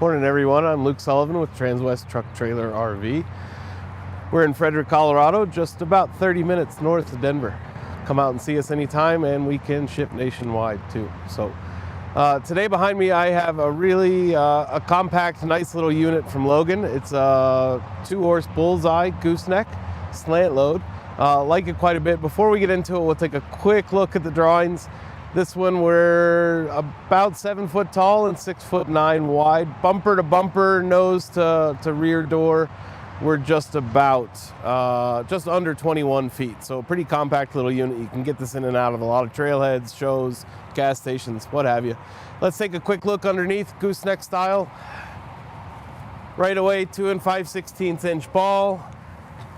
Morning everyone, I'm Luke Sullivan with Transwest Truck Trailer RV. We're in Fredrick, Colorado, just about 30 minutes north of Denver. Come out and see us anytime, and we can ship nationwide too. So today behind me I have a really a compact, nice little unit from Logan. It's a 2-horse Bullseye Gooseneck slant load. Like it quite a bit. Before we get into it, we'll take a quick look at the drawings. This one, we're about 7 foot tall and 6'9" wide. Bumper to bumper, nose to rear door, we're just about, just under 21 feet. So a pretty compact little unit. You can get this in and out of a lot of trailheads, shows, gas stations, what have you. Let's take a quick look underneath, gooseneck style. Right away, 2 5/16 inch ball.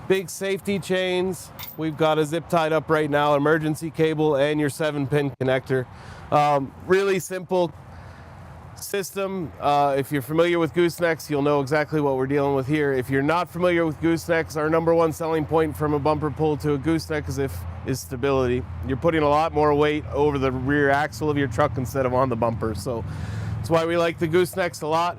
Big safety chains. We've got a zip tied up right now, emergency cable, and your 7-pin connector. Really simple system. If you're familiar with goosenecks, you'll know exactly what we're dealing with here. If you're not familiar with goosenecks, our #1 selling point from a bumper pull to a gooseneck is stability. You're putting a lot more weight over the rear axle of your truck instead of on the bumper. So that's why we like the goosenecks a lot.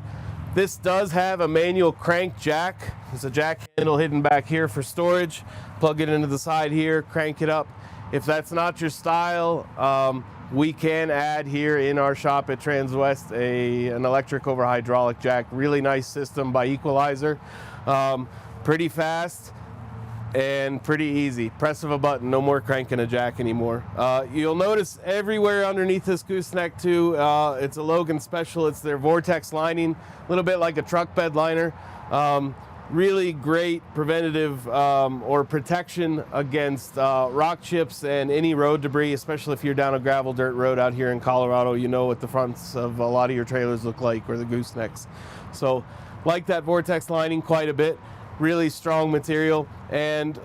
This does have a manual crank jack. There's a jack handle hidden back here for storage. Plug it into the side here, crank it up. If that's not your style, we can add here in our shop at Transwest an electric over hydraulic jack. Really nice system by Equalizer. Pretty fast and pretty easy. Press of a button, no more cranking a jack anymore. You'll notice everywhere underneath this gooseneck too, it's a Logan special. It's their Vortex Lining, a little bit like a truck bed liner. Really great preventative or protection against rock chips and any road debris, especially if you're down a gravel dirt road out here in Colorado. You know what the fronts of a lot of your trailers look like, or the goosenecks. So like that Vortex Lining quite a bit. Really strong material. And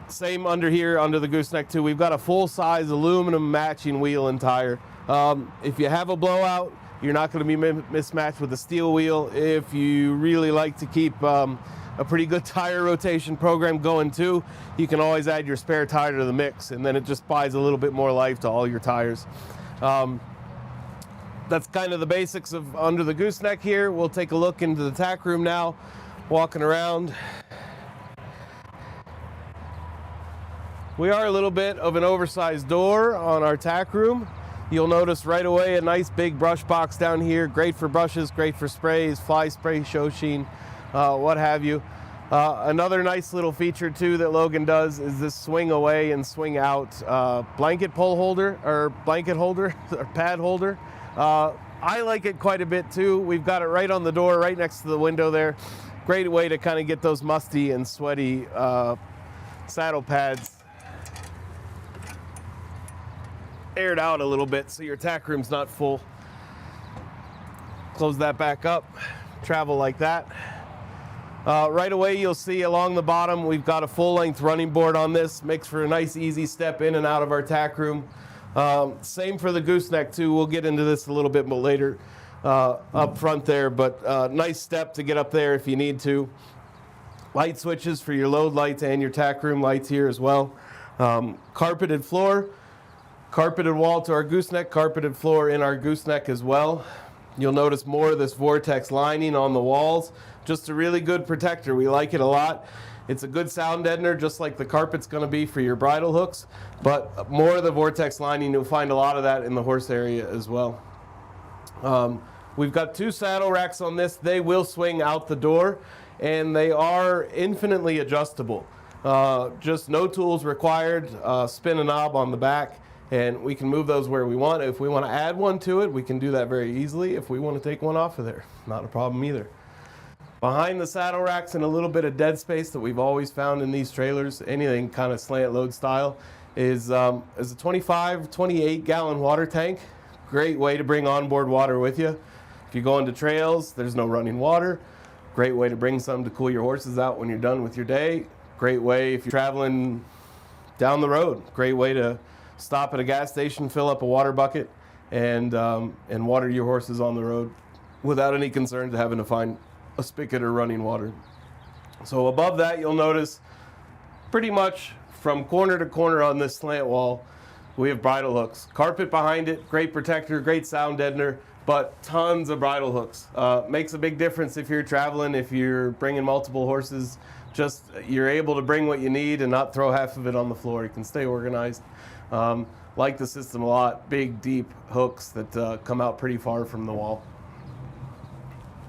same under here, under the gooseneck too. We've got a full-size aluminum matching wheel and tire. If you have a blowout, you're not going to be mismatched with a steel wheel. If you really like to keep a pretty good tire rotation program going too, you can always add your spare tire to the mix, and then it just buys a little bit more life to all your tires. That's kind of the basics of under the gooseneck here. We'll take a look into the tack room now, walking around. We are a little bit of an oversized door on our tack room. You'll notice right away a nice big brush box down here. Great for brushes, great for sprays, fly spray, show sheen, what have you. Another nice little feature too that Logan does is this swing away and swing out blanket pole holder, or blanket holder, or pad holder. I like it quite a bit too. We've got it right on the door, right next to the window there. Great way to kind of get those musty and sweaty saddle pads aired out a little bit so your tack room's not full. Close that back up, travel like that. Right away you'll see along the bottom we've got a full-length running board on this. Makes for a nice easy step in and out of our tack room. Same for the gooseneck too. We'll get into this a little bit more later up front there, but nice step to get up there if you need to. Light switches for your load lights and your tack room lights here as well. Carpeted floor. Carpeted wall to our gooseneck, carpeted floor in our gooseneck as well. You'll notice more of this Vortex Lining on the walls. Just a really good protector. We like it a lot. It's a good sound deadener, just like the carpet's going to be for your bridle hooks, but more of the Vortex Lining. You'll find a lot of that in the horse area as well. We've got 2 saddle racks on this. They will swing out the door, and they are infinitely adjustable. Just no tools required. Spin a knob on the back, and we can move those where we want. If we want to add one to it, we can do that very easily. If we want to take one off of there, not a problem either. Behind the saddle racks and a little bit of dead space that we've always found in these trailers, anything kind of slant load style, is a 25, 28 gallon water tank. Great way to bring onboard water with you. If you go into trails, there's no running water. Great way to bring some to cool your horses out when you're done with your day. Great way if you're traveling down the road. Great way to stop at a gas station, fill up a water bucket, and water your horses on the road without any concerns of having to find a spigot or running water. So above that, you'll notice pretty much from corner to corner on this slant wall, we have bridle hooks. Carpet behind it, great protector, great sound deadener. but tons of bridle hooks. Makes a big difference if you're traveling, if you're bringing multiple horses. Just you're able to bring what you need and not throw half of it on the floor. You can stay organized. Like the system a lot. Big, deep hooks that come out pretty far from the wall.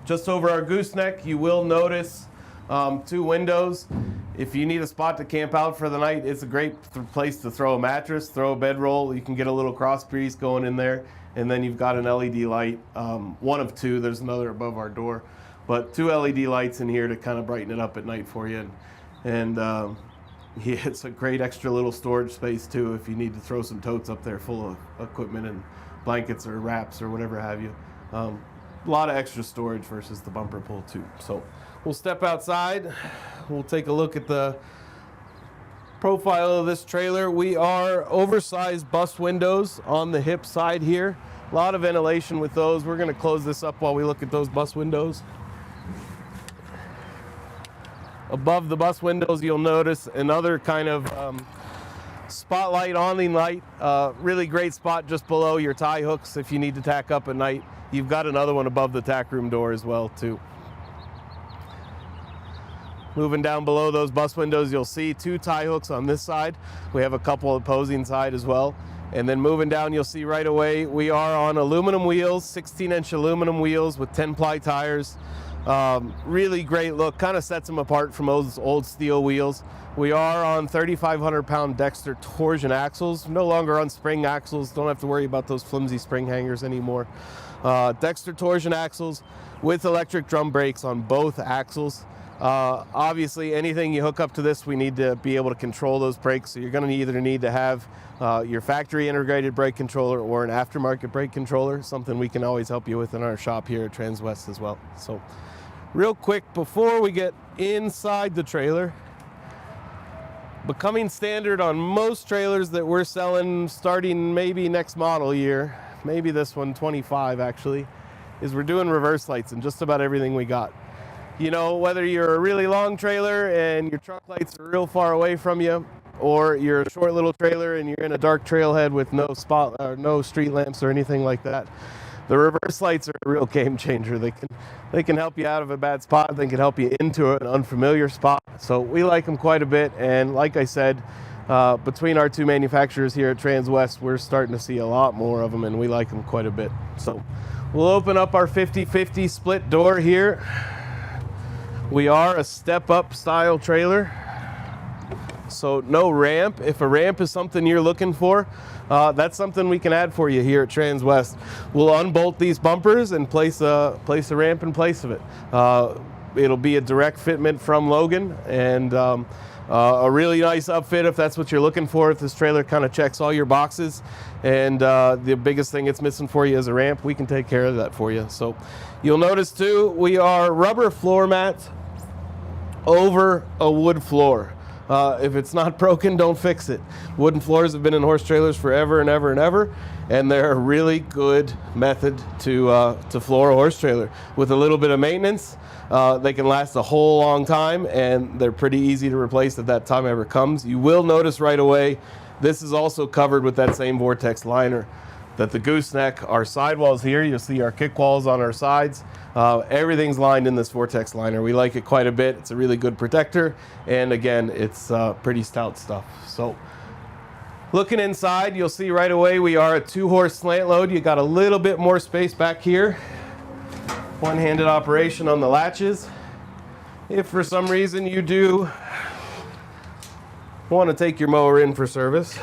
Just over our gooseneck, you will notice 2 windows. If you need a spot to camp out for the night, it's a great place to throw a mattress, throw a bedroll. You can get a little cross breeze going in there. And then you've got an LED light, one of 2. There's another above our door. But 2 LED lights in here to kind of brighten it up at night for you. And yeah, it's a great extra little storage space too if you need to throw some totes up there full of equipment and blankets or wraps or whatever have you. A lot of extra storage versus the bumper pull too. So we'll step outside. We'll take a look at the profile of this trailer. We are oversized bus windows on the hip side here. A lot of ventilation with those. We're going to close this up while we look at those bus windows. Above the bus windows, you'll notice another kind of spotlight awning light. Really great spot just below your tie hooks if you need to tack up at night. You've got another one above the tack room door as well too. Moving down below those bus windows, you'll see 2 tie hooks on this side. We have a couple opposing side as well. And then moving down, you'll see right away, we are on aluminum wheels, 16-inch aluminum wheels with 10-ply tires. Really great look, kind of sets them apart from those old steel wheels. We are on 3,500-pound Dexter torsion axles, no longer on spring axles. Don't have to worry about those flimsy spring hangers anymore. Dexter torsion axles with electric drum brakes on both axles. Obviously, anything you hook up to this, we need to be able to control those brakes. So you're going to either need to have your factory integrated brake controller or an aftermarket brake controller, something we can always help you with in our shop here at Transwest as well. So real quick, before we get inside the trailer, becoming standard on most trailers that we're selling starting maybe next model year, maybe this one, 25 actually, is we're doing reverse lights in just about everything we got. You know, whether you're a really long trailer and your truck lights are real far away from you, or you're a short little trailer and you're in a dark trailhead with no spot or no street lamps or anything like that, the reverse lights are a real game changer. They can help you out of a bad spot. They can help you into an unfamiliar spot. So we like them quite a bit. And like I said, between our 2 manufacturers here at Transwest, we're starting to see a lot more of them, and we like them quite a bit. So we'll open up our 50-50 split door here. We are a step-up style trailer, so no ramp. If a ramp is something you're looking for, that's something we can add for you here at Transwest. We'll unbolt these bumpers and place a ramp in place of it. It'll be a direct fitment from Logan, and a really nice upfit if that's what you're looking for, if this trailer kind of checks all your boxes. And the biggest thing it's missing for you is a ramp. We can take care of that for you. So you'll notice too, we are rubber floor mats over a wood floor. If it's not broken, don't fix it. Wooden floors have been in horse trailers forever and ever and ever, and they're a really good method to floor a horse trailer. With a little bit of maintenance, they can last a whole long time, and they're pretty easy to replace if that time ever comes. You will notice right away, this is also covered with that same Vortex liner. That the gooseneck, our sidewalls here, you'll see our kick walls on our sides. Everything's lined in this Vortex liner. We like it quite a bit. It's a really good protector, and again, it's pretty stout stuff. So looking inside, you'll see right away we are a 2-horse slant load. You got a little bit more space back here. One-handed operation on the latches. If for some reason you do want to take your mower in for service,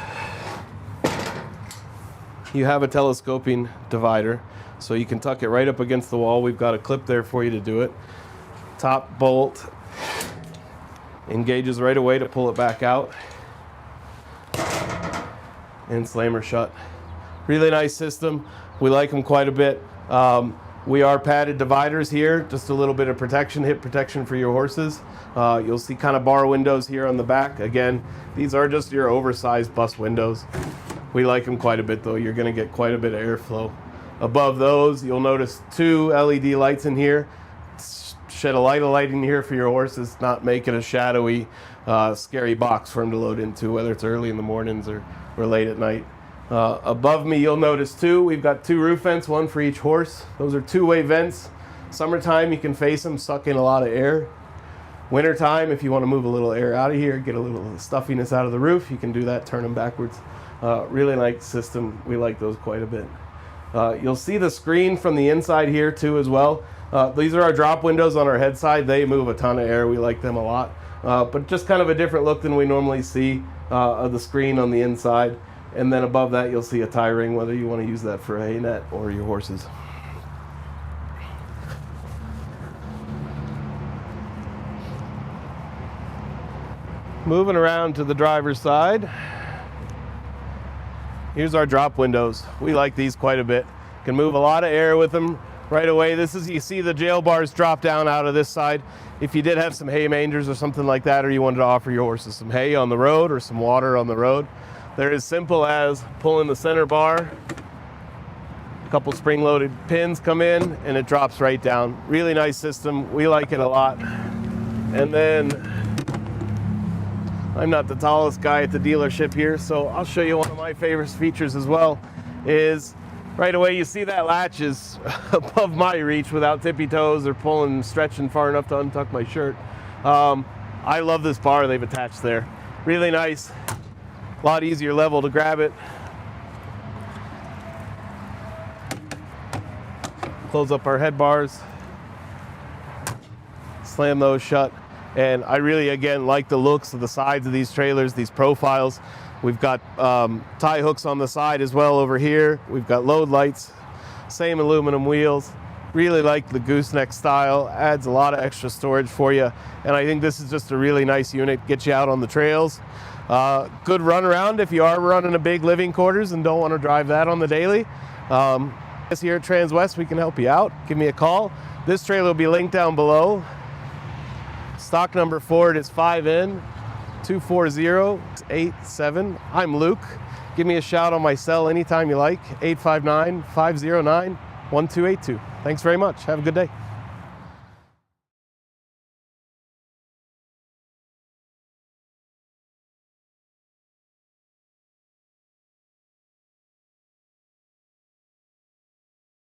you have a telescoping divider, so you can tuck it right up against the wall. We've got a clip there for you to do it. Top bolt engages right away to pull it back out, and slammer shut. Really nice system. We like them quite a bit. We are padded dividers here, just a little bit of protection, hip protection for your horses. You'll see kind of bar windows here on the back. Again, these are just your oversized bus windows. We like them quite a bit though. You're going to get quite a bit of airflow. Above those, you'll notice 2 LED lights in here. Shed a light of light in here for your horses, not make it a shadowy, scary box for them to load into, whether it's early in the mornings or late at night. Above me, you'll notice too, we've got 2 roof vents, one for each horse. Those are 2-way vents. Summertime, you can face them, suck in a lot of air. Wintertime, if you want to move a little air out of here, get a little stuffiness out of the roof, you can do that, turn them backwards. Really nice system. We like those quite a bit. You'll see the screen from the inside here too as well. These are our drop windows on our head side. They move a ton of air. We like them a lot. But just kind of a different look than we normally see of the screen on the inside. And then above that, you'll see a tie ring, whether you want to use that for a hay net or your horses. Moving around to the driver's side. Here's our drop windows. We like these quite a bit. Can move a lot of air with them right away. This is, you see the jail bars drop down out of this side. If you did have some hay mangers or something like that, or you wanted to offer your horses some hay on the road or some water on the road, they're as simple as pulling the center bar, a couple spring-loaded pins come in, and it drops right down. Really nice system. We like it a lot. And then, I'm not the tallest guy at the dealership here, so I'll show you one of my favorite features as well. Is right away you see that latch is above my reach without tippy toes or pulling, stretching far enough to untuck my shirt. I love this bar they've attached there. Really nice. A lot easier level to grab it. Close up our head bars. Slam those shut. And I really, again, like the looks of the sides of these trailers, these profiles. We've got tie hooks on the side as well over here. We've got load lights, same aluminum wheels. Really like the gooseneck style. Adds a lot of extra storage for you. And I think this is just a really nice unit. Get you out on the trails. Good run around if you are running a big living quarters and don't want to drive that on the daily. Here at Transwest, we can help you out. Give me a call. This trailer will be linked down below. Stock number for it is 5N24087. I'm Luke. Give me a shout on my cell anytime you like, 859-509-1282. Thanks very much. Have a good day.